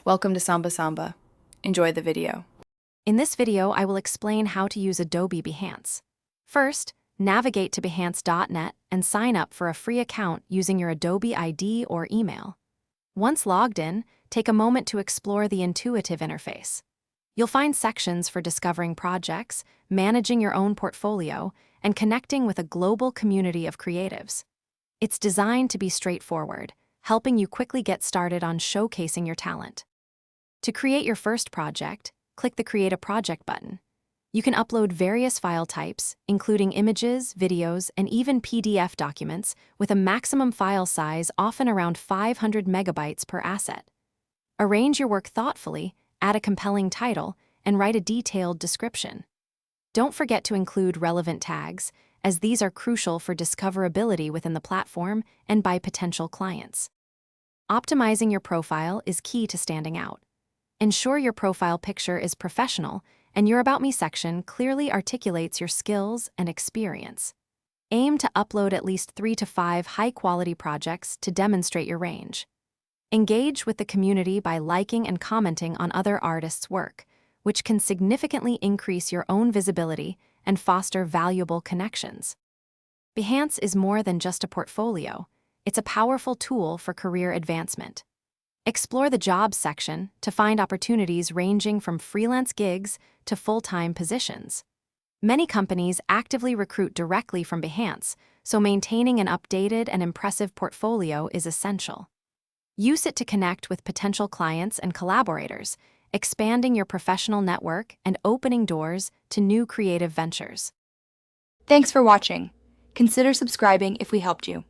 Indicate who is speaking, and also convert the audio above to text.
Speaker 1: Welcome to Samba Samba. Enjoy the video.
Speaker 2: In this video, I will explain how to use Adobe Behance. First, navigate to behance.net and sign up for a free account using your Adobe ID or email. Once logged in, take a moment to explore the intuitive interface. You'll find sections for discovering projects, managing your own portfolio, and connecting with a global community of creatives. It's designed to be straightforward, helping you quickly get started on showcasing your talent. To create your first project, click the Create a Project button. You can upload various file types, including images, videos, and even PDF documents, with a maximum file size often around 500 megabytes per asset. Arrange your work thoughtfully, add a compelling title, and write a detailed description. Don't forget to include relevant tags, as these are crucial for discoverability within the platform and by potential clients. Optimizing your profile is key to standing out. Ensure your profile picture is professional and your About Me section clearly articulates your skills and experience. Aim to upload at least 3 to 5 high-quality projects to demonstrate your range. Engage with the community by liking and commenting on other artists' work, which can significantly increase your own visibility and foster valuable connections. Behance is more than just a portfolio. It's a powerful tool for career advancement. Explore the Jobs section to find opportunities ranging from freelance gigs to full-time positions. Many companies actively recruit directly from Behance, so maintaining an updated and impressive portfolio is essential. Use it to connect with potential clients and collaborators, expanding your professional network and opening doors to new creative ventures.
Speaker 1: Thanks for watching. Consider subscribing if we helped you.